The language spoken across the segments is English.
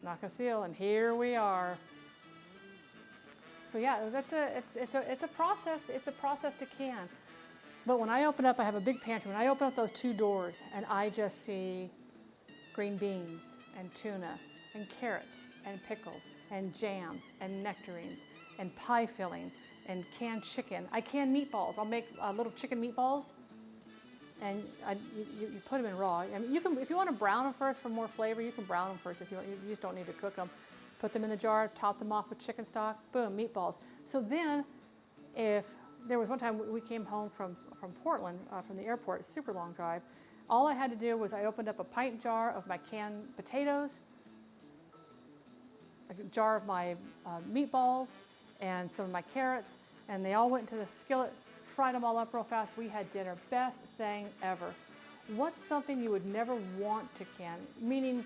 not going to seal, and here we are. So yeah, it's a process. It's a process to can. But when I open up, I have a big pantry. When I open up those 2 doors, and I just see green beans and tuna and carrots and pickles and jams and nectarines and pie filling and canned chicken. I can meatballs. I'll make little chicken meatballs, and you put them in raw. I mean, you can, if you want to brown them first for more flavor, you can brown them first. If you just don't need to cook them. Put them in the jar, top them off with chicken stock, boom, meatballs. So then, if there was one time we came home from Portland, from the airport, super long drive, all I had to do was I opened up a pint jar of my canned potatoes, a jar of my meatballs, and some of my carrots, and they all went into the skillet, fried them all up real fast. We had dinner. Best thing ever. What's something you would never want to can? Meaning,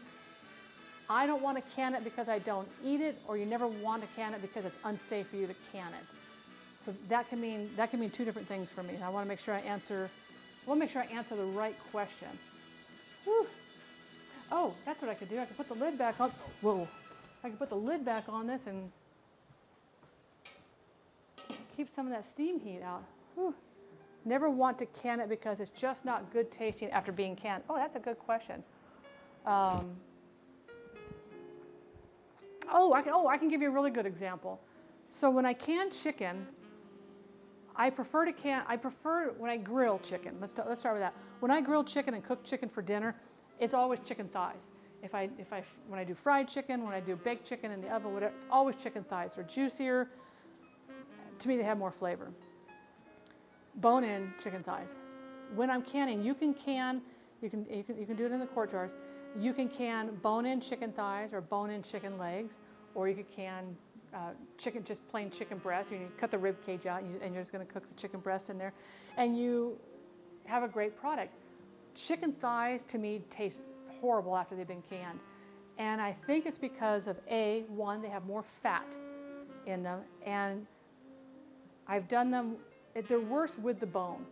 I don't want to can it because I don't eat it, or you never want to can it because it's unsafe for you to can it. So that can mean 2 different things for me. And I want to make sure I answer the right question. Whew. Oh, that's what I could do. I could put the lid back on. Whoa. I could put the lid back on this and keep some of that steam heat out. Whew. Never want to can it because it's just not good tasting after being canned. Oh, that's a good question. I can give you a really good example. So when I can chicken, I prefer when I grill chicken. Let's start with that. When I grill chicken and cook chicken for dinner, it's always chicken thighs. When I do fried chicken, when I do baked chicken in the oven, whatever, it's always chicken thighs. They're juicier. To me, they have more flavor. Bone-in chicken thighs. When I'm canning, you can do it in the quart jars. You can can bone-in chicken thighs or bone-in chicken legs, or you could can chicken, just plain chicken breast. You cut the rib cage out, and you're just going to cook the chicken breast in there, and you have a great product. Chicken thighs, to me, taste horrible after they've been canned, and I think it's because of one, they have more fat in them, and I've done them. They're worse with the bone.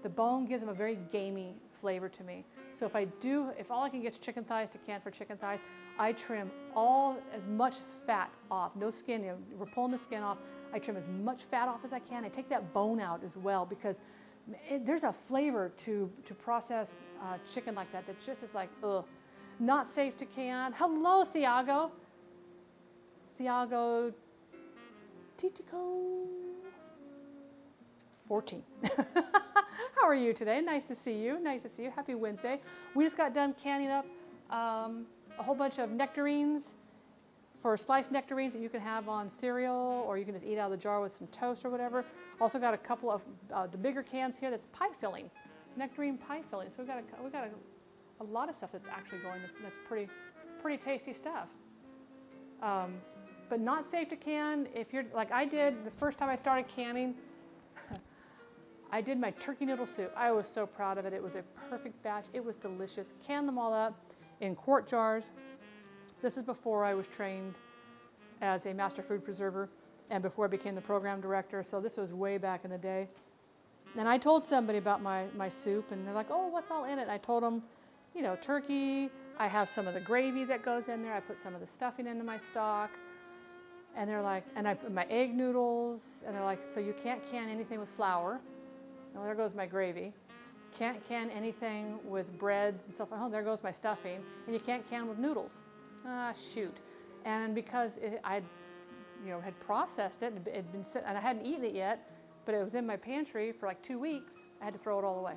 The bone gives them a very gamey flavor to me. So if all I can get is chicken thighs to can for chicken thighs, I trim as much fat off, no skin. We're pulling the skin off. I trim as much fat off as I can. I take that bone out as well because there's a flavor to processed chicken like that just is like, ugh. Not safe to can. Hello, Thiago. Thiago Titico 14. How are you today? Nice to see you. Nice to see you. Happy Wednesday. We just got done canning up a whole bunch of nectarines for sliced nectarines that you can have on cereal, or you can just eat out of the jar with some toast or whatever. Also got a couple of the bigger cans here that's pie filling, nectarine pie filling. So we got a lot of stuff that's actually going. That's pretty tasty stuff. But not safe to can if you're like I did the first time I started canning. I did my turkey noodle soup. I was so proud of it. It was a perfect batch. It was delicious. Canned them all up in quart jars. This is before I was trained as a master food preserver and before I became the program director. So this was way back in the day. And I told somebody about my soup, and they're like, oh, what's all in it? And I told them, turkey. I have some of the gravy that goes in there. I put some of the stuffing into my stock. And they're like, and I put my egg noodles. And they're like, so you can't can anything with flour. Oh, there goes my gravy. Can't can anything with breads and stuff. Oh, there goes my stuffing. And you can't can with noodles. Ah, shoot. And because I had processed it, it had been sitting, and I hadn't eaten it yet, but it was in my pantry for like 2 weeks, I had to throw it all away.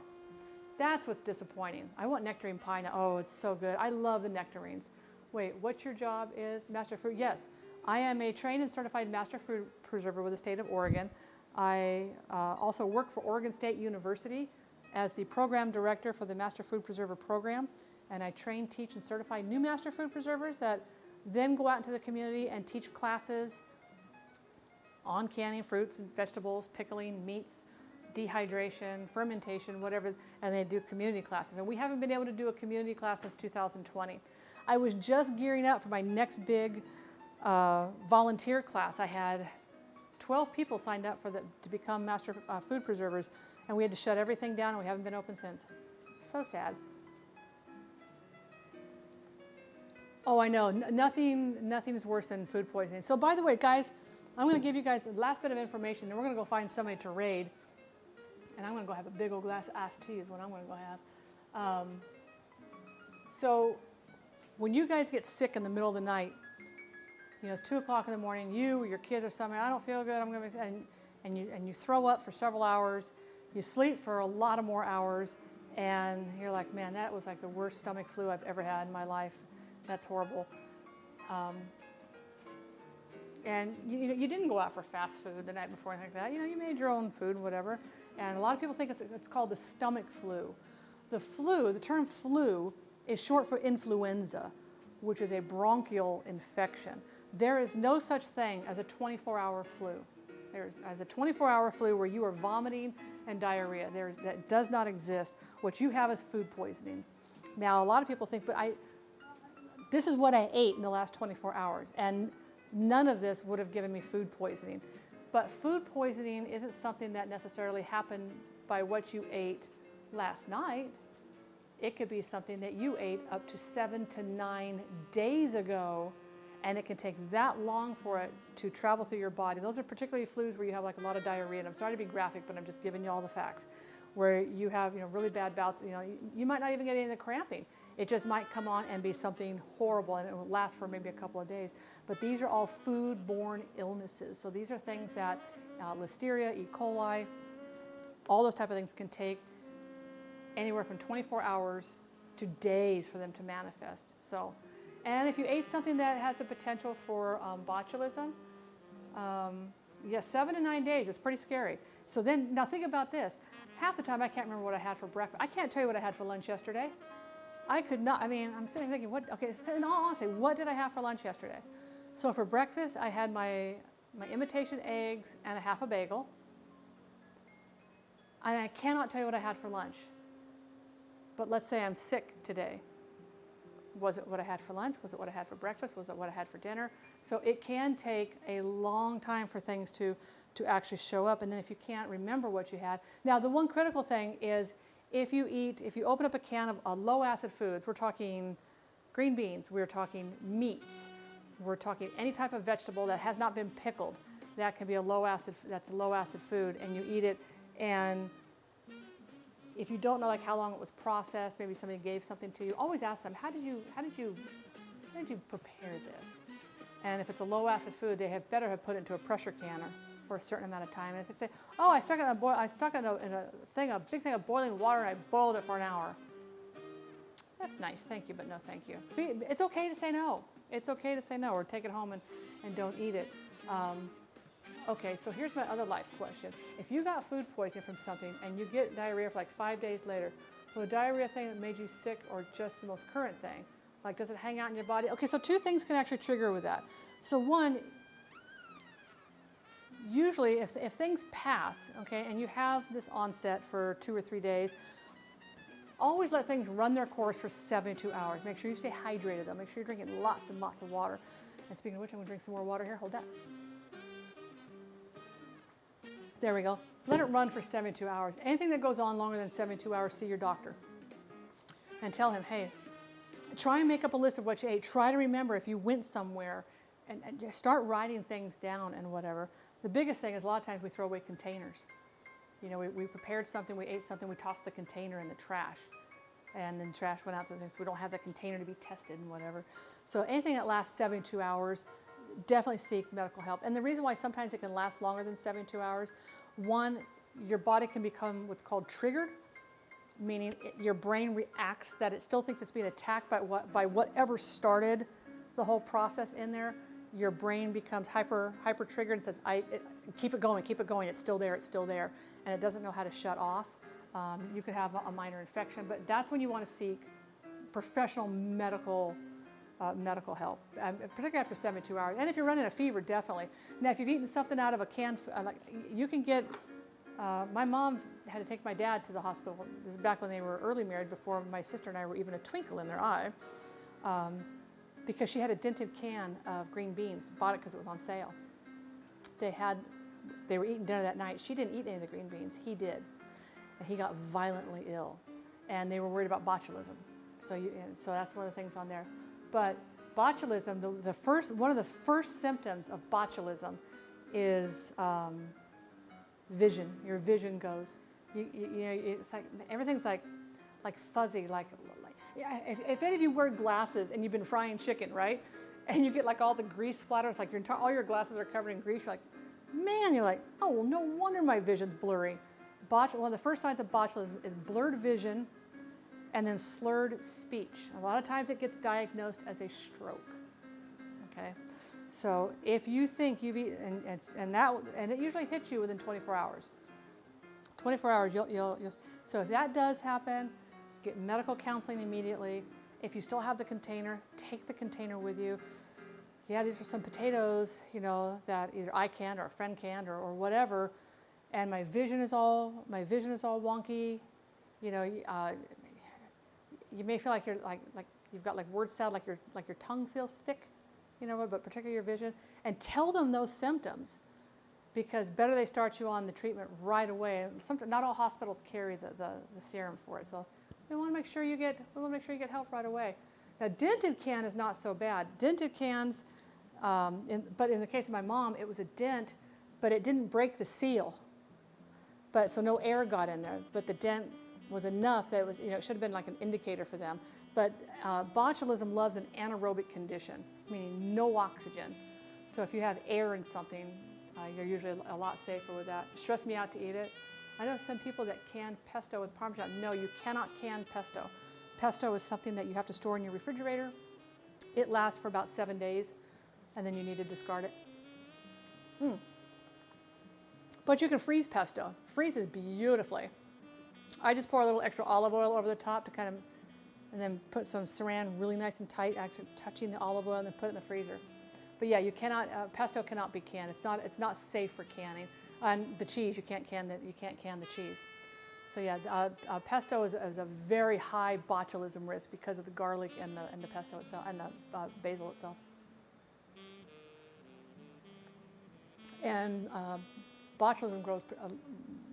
That's what's disappointing. I want nectarine pie now. Oh, it's so good. I love the nectarines. Wait, what your job is? Master Food? Yes, I am a trained and certified Master Food Preserver with the state of Oregon. I also work for Oregon State University as the program director for the Master Food Preserver program, and I train, teach, and certify new Master Food Preservers that then go out into the community and teach classes on canning fruits and vegetables, pickling, meats, dehydration, fermentation, whatever, and they do community classes. And we haven't been able to do a community class since 2020. I was just gearing up for my next big volunteer class. I had 12 people signed up to become Master Food Preservers, and we had to shut everything down, and we haven't been open since. So sad. Oh, I know. Nothing is worse than food poisoning. So by the way, guys, I'm going to give you guys the last bit of information, and we're going to go find somebody to raid. And I'm going to go have a big old glass of iced tea is what I'm going to go have. So when you guys get sick in the middle of the night, 2 o'clock in the morning, you or your kids or something, I don't feel good, I'm going to, and you throw up for several hours, you sleep for a lot of more hours, and you're like, man, that was like the worst stomach flu I've ever had in my life. That's horrible. And you didn't go out for fast food the night before or anything like that. You made your own food, whatever. And a lot of people think it's called the stomach flu. The term flu is short for influenza, which is a bronchial infection. There is no such thing as a 24-hour flu. As a 24-hour flu where you are vomiting and diarrhea. That does not exist. What you have is food poisoning. Now, a lot of people think, but this is what I ate in the last 24 hours, and none of this would have given me food poisoning. But food poisoning isn't something that necessarily happened by what you ate last night. It could be something that you ate up to 7 to 9 days ago, and it can take that long for it to travel through your body. Those are particularly flus where you have like a lot of diarrhea, and I'm sorry to be graphic, but I'm just giving you all the facts. Where you have really bad bouts, you might not even get any of the cramping. It just might come on and be something horrible, and it will last for maybe a couple of days. But these are all food-borne illnesses. So these are things that Listeria, E. coli, all those type of things can take anywhere from 24 hours to days for them to manifest. So, and if you ate something that has the potential for botulism, 7 to 9 days, it's pretty scary. So then, now think about this. Half the time I can't remember what I had for breakfast. I can't tell you what I had for lunch yesterday. I could not, I'm sitting thinking, in all honesty, what did I have for lunch yesterday? So for breakfast, I had my imitation eggs and a half a bagel. And I cannot tell you what I had for lunch. But let's say I'm sick today. Was it what I had for lunch? Was it what I had for breakfast? Was it what I had for dinner? So it can take a long time for things to actually show up. And then if you can't remember what you had. Now, the one critical thing is if you open up a can of low acid foods, we're talking green beans, we're talking meats, we're talking any type of vegetable that has not been pickled, that can be that's a low acid food, and you eat it, and if you don't know like how long it was processed, maybe somebody gave something to you, always ask them, how did you prepare this? And if it's a low acid food, they better have put it into a pressure canner for a certain amount of time. And if they say, oh, I stuck it in a big thing of boiling water and I boiled it for an hour. That's nice, thank you, but no thank you. It's okay to say no. It's okay to say no, or take it home and don't eat it. Okay, so here's my other life question. If you got food poisoning from something and you get diarrhea for like 5 days later, will the diarrhea thing that made you sick or just the most current thing? Like, does it hang out in your body? Okay, so 2 things can actually trigger with that. So one, usually if things pass, okay, and you have this onset for 2 or 3 days, always let things run their course for 72 hours. Make sure you stay hydrated though. Make sure you're drinking lots and lots of water. And speaking of which, I'm gonna drink some more water here. Hold that. There we go. Let it run for 72 hours. Anything that goes on longer than 72 hours, see your doctor. And tell him, hey, try and make up a list of what you ate. Try to remember if you went somewhere and just start writing things down and whatever. The biggest thing is a lot of times we throw away containers. We prepared something, we ate something, we tossed the container in the trash. And then trash went out to things. We don't have the container to be tested and whatever. So anything that lasts 72 hours, definitely seek medical help. And the reason why sometimes it can last longer than 72 hours, one, your body can become what's called triggered, meaning your brain reacts that it still thinks it's being attacked by whatever started the whole process in there. Your brain becomes hyper triggered and says, keep it going, it's still there, and it doesn't know how to shut off. You could have a minor infection, but that's when you want to seek professional medical help, particularly after 72 hours. And if you're running a fever, definitely. Now, if you've eaten something out of a can, you can get, my mom had to take my dad to the hospital. This is back when they were early married, before my sister and I were even a twinkle in their eye, because she had a dented can of green beans, bought it because it was on sale. They were eating dinner that night. She didn't eat any of the green beans, he did. And he got violently ill. And they were worried about botulism. So that's one of the things on there. But botulism, one of the first symptoms of botulism is vision. Your vision goes. You know, it's like everything's like fuzzy. If any of you wear glasses and you've been frying chicken, right? And you get like all the grease splatters, like all your glasses are covered in grease. You're like, man, you're like, oh, well, no wonder my vision's blurry. One of the first signs of botulism is blurred vision and then slurred speech. A lot of times it gets diagnosed as a stroke. Okay, so if you think you've eaten, and it usually hits you within 24 hours. 24 hours, you'll. So if that does happen, get medical counseling immediately. If you still have the container, take the container with you. Yeah, these are some potatoes, you know, that either I canned or a friend canned or whatever, and my vision is all wonky. You know, you may feel like you're like you've got like word salad, like your tongue feels thick, you know, but particularly your vision. And tell them those symptoms, because better they start you on the treatment right away. Not all hospitals carry the serum for it, so we want to make sure you get help right away. Now, dented can is not so bad. Dented cans, but in the case of my mom, it was a dent, but it didn't break the seal. So no air got in there, but the dent was enough that it was, you know, it should have been like an indicator for them. But botulism loves an anaerobic condition, meaning no oxygen. So if you have air in something, you're usually a lot safer with that. It stressed me out to eat it. I know some people that can pesto with Parmesan. No, you cannot can pesto. Pesto is something that you have to store in your refrigerator. It lasts for about 7 days, and then you need to discard it. But you can freeze pesto. Freezes beautifully. I just pour a little extra olive oil over the top to kind of, and then put some saran really nice and tight, actually touching the olive oil, and then put it in the freezer. But yeah, you cannot. Pesto cannot be canned. It's not safe for canning. And the cheese, you can't can the cheese. So yeah, pesto is a very high botulism risk because of the garlic and the pesto itself and the basil itself. And botulism grows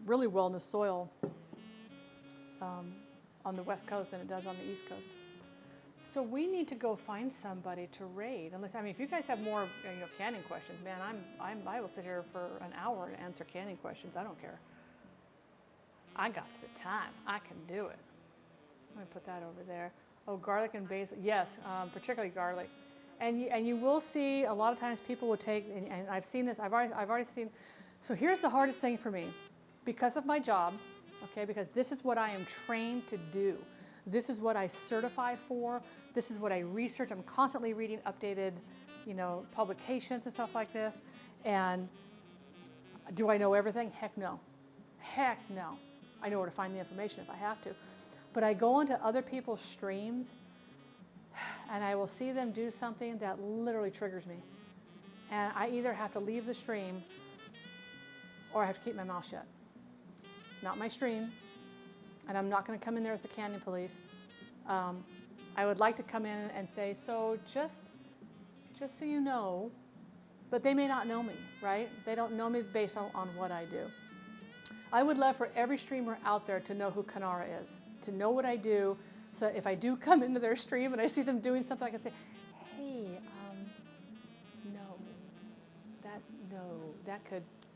really well in the soil on the West Coast than it does on the East Coast. So we need to go find somebody to raid. If you guys have more canning questions, man, I will sit here for an hour and answer canning questions. I don't care. I got the time. I can do it. Let me put that over there. Oh, garlic and basil. Yes, particularly garlic. And you will see a lot of times people will take, and I've seen this. I've already seen. So here's the hardest thing for me, because of my job. Okay, because this is what I am trained to do. This is what I certify for. This is what I research. I'm constantly reading updated, publications and stuff like this. And do I know everything? Heck no. Heck no. I know where to find the information if I have to. But I go into other people's streams and I will see them do something that literally triggers me. And I either have to leave the stream or I have to keep my mouth shut. It's not my stream. And I'm not going to come in there as the canning police. I would like to come in and say, so just so you know, but they may not know me, right? They don't know me based on what I do. I would love for every streamer out there to know who Kanara is, to know what I do, so that if I do come into their stream and I see them doing something, I can say, hey,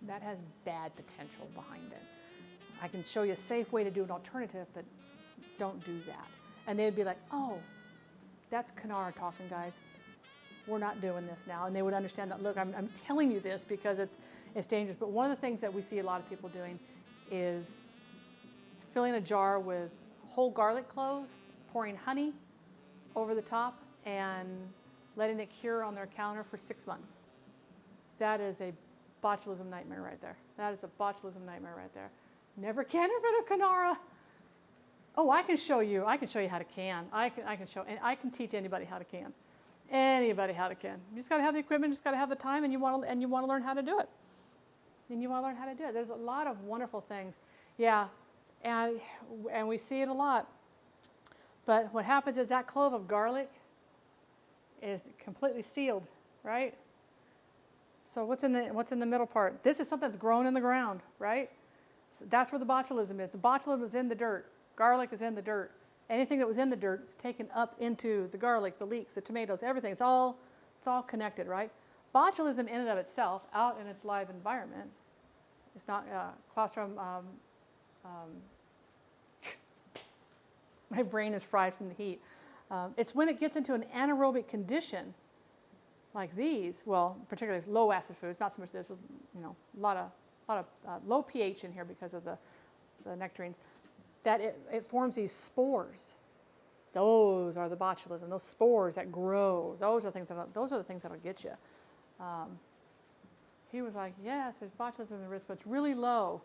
that has bad potential behind it. I can show you a safe way to do an alternative, but don't do that. And they'd be like, oh, that's Kanara talking, guys. We're not doing this now. And they would understand that, look, I'm telling you this because it's dangerous. But one of the things that we see a lot of people doing is filling a jar with whole garlic cloves, pouring honey over the top, and letting it cure on their counter for 6 months. That is a botulism nightmare right there. That is a botulism nightmare right there. Never can get rid of Kanara. Oh, I can show you how to can. I can teach anybody how to can. Anybody how to can. You just got to have the equipment, just got to have the time, and you want to learn how to do it. There's a lot of wonderful things. Yeah, and we see it a lot. But what happens is that clove of garlic is completely sealed, right? So what's in the middle part? This is something that's grown in the ground, right? So that's where the botulism is. The botulism is in the dirt. Garlic is in the dirt. Anything that was in the dirt is taken up into the garlic, the leeks, the tomatoes, everything. It's all connected, right? Botulism in and of itself, out in its live environment, it's not colostrum. My brain is fried from the heat. It's when it gets into an anaerobic condition, like these. Well, particularly low acid foods. Not so much this. Is, a lot of low pH in here because of the nectarines. That it forms these spores. Those are the botulism. Those spores that grow. Those are the things that'll get you. He was like, yes, there's botulism in the wrist, but it's really low.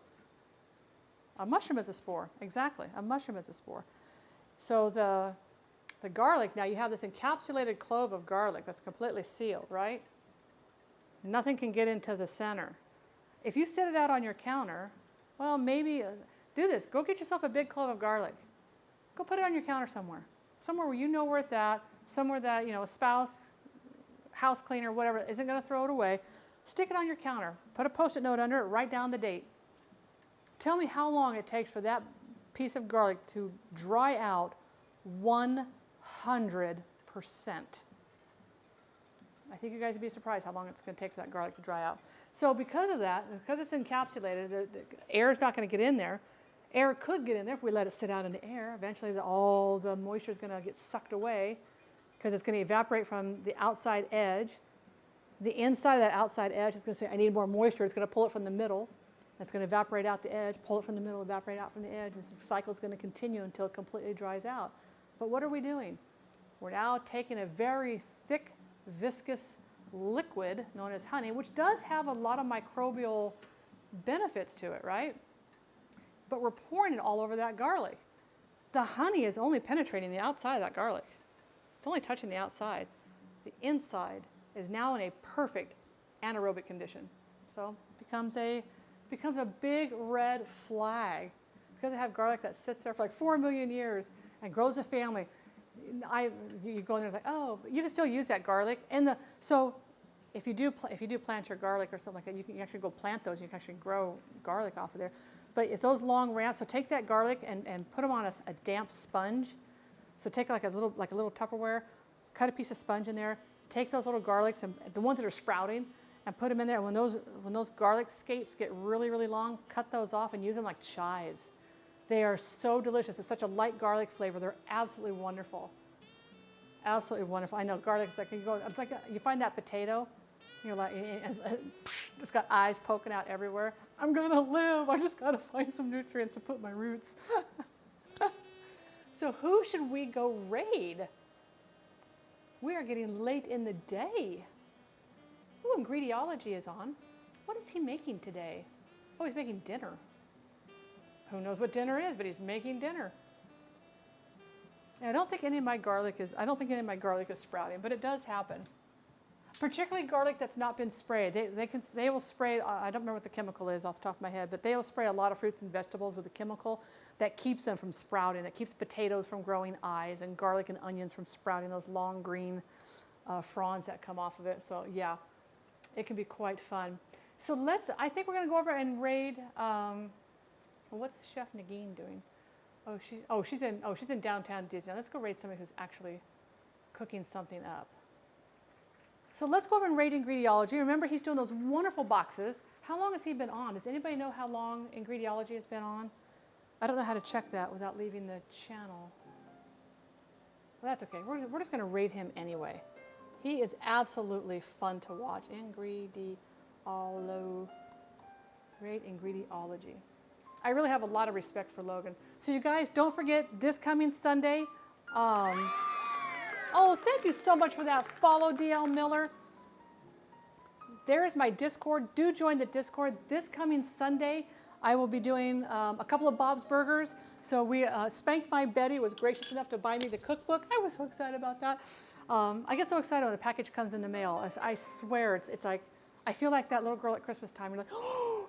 A mushroom is a spore. Exactly. A mushroom is a spore. So the garlic, now you have this encapsulated clove of garlic that's completely sealed, right? Nothing can get into the center. If you set it out on your counter, well, maybe do this. Go get yourself a big clove of garlic. Go put it on your counter somewhere. Somewhere where you know where it's at, somewhere that, a spouse, house cleaner, whatever, isn't going to throw it away. Stick it on your counter. Put a Post-it note under it, write down the date. Tell me how long it takes for that piece of garlic to dry out 100%. I think you guys would be surprised how long it's going to take for that garlic to dry out. So because of that, because it's encapsulated, the air is not going to get in there. Air could get in there if we let it sit out in the air. Eventually, all the moisture is going to get sucked away because it's going to evaporate from the outside edge. The inside of that outside edge is going to say, I need more moisture. It's going to pull it from the middle. It's going to evaporate out the edge, pull it from the middle, evaporate out from the edge. This cycle is going to continue until it completely dries out. But what are we doing? We're now taking a very thick, viscous liquid known as honey, which does have a lot of microbial benefits to it, right? But we're pouring it all over that garlic. The honey is only penetrating the outside of that garlic. It's only touching the outside. The inside is now in a perfect anaerobic condition. So it becomes a big red flag. Because I have garlic that sits there for like 4 million years and grows a family. You go in there and it's like, oh, but you can still use that garlic. So if you do plant your garlic or something like that, you can actually go plant those. You can actually grow garlic off of there. But if those long ramps, so take that garlic and put them on a damp sponge. So take like a little Tupperware, cut a piece of sponge in there, take those little garlics and the ones that are sprouting, and put them in there. And when those garlic scapes get really, really long, cut those off and use them like chives. They are so delicious. It's such a light garlic flavor. They're absolutely wonderful. Absolutely wonderful. I know garlic is like you find that potato, you're like it's got eyes poking out everywhere. I'm gonna live. I just gotta find some nutrients to put my roots. So who should we go raid? We are getting late in the day. Ooh, Ingrediology is on. What is he making today? Oh, he's making dinner. Who knows what dinner is, but he's making dinner. And I don't think any of my garlic is sprouting, but it does happen. Particularly garlic that's not been sprayed. They will spray, I don't remember what the chemical is off the top of my head, but they will spray a lot of fruits and vegetables with a chemical that keeps them from sprouting, that keeps potatoes from growing eyes and garlic and onions from sprouting those long green fronds that come off of it. So yeah, it can be quite fun. So I think we're going to go over and raid, what's Chef Nagin doing? She's in downtown Disney. Let's go raid somebody who's actually cooking something up. So let's go over and raid Ingrediology. Remember, he's doing those wonderful boxes. How long has he been on? Does anybody know how long Ingrediology has been on? I don't know how to check that without leaving the channel. Well, that's okay. We're just going to raid him anyway. He is absolutely fun to watch. Raid Ingrediology. I really have a lot of respect for Logan. So you guys, don't forget this coming Sunday. Oh, thank you so much for that follow, DL Miller. There is my Discord. Do join the Discord. This coming Sunday, I will be doing a couple of Bob's Burgers. So Spank My Betty was gracious enough to buy me the cookbook. I was so excited about that. I get so excited when a package comes in the mail. I swear, it's like, I feel like that little girl at Christmas time. You're like, oh,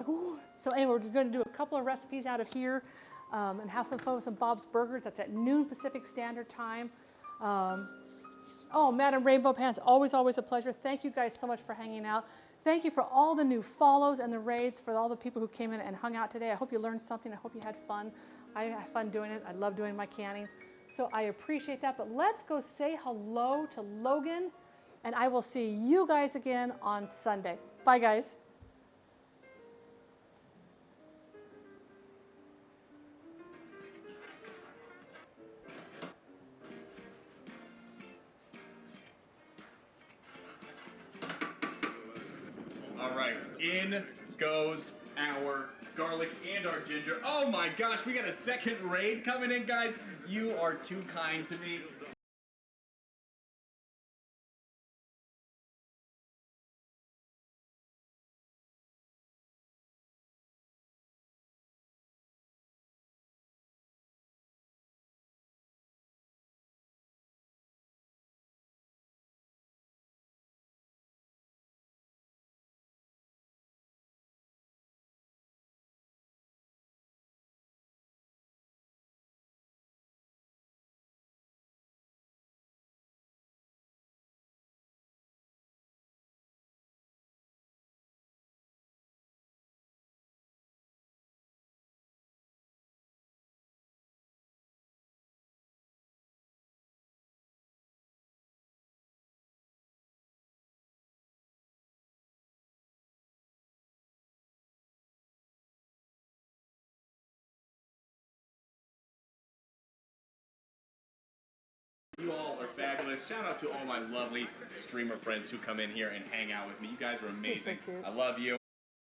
ooh. So anyway, we're going to do a couple of recipes out of here and have some fun with some Bob's Burgers. That's at noon Pacific Standard Time. Madam Rainbow Pants, always a pleasure. Thank you guys so much for hanging out. Thank you for all the new follows and the raids, for all the people who came in and hung out today. I hope you learned something. I hope you had fun. I have fun doing it. I love doing my canning. So I appreciate that. But let's go say hello to Logan, and I will see you guys again on Sunday. Bye, guys. All right, in goes our garlic and our ginger. Oh my gosh, we got a second raid coming in, guys. You are too kind to me. You all are fabulous. Shout out to all my lovely streamer friends who come in here and hang out with me. You guys are amazing. You're so cute. I love you.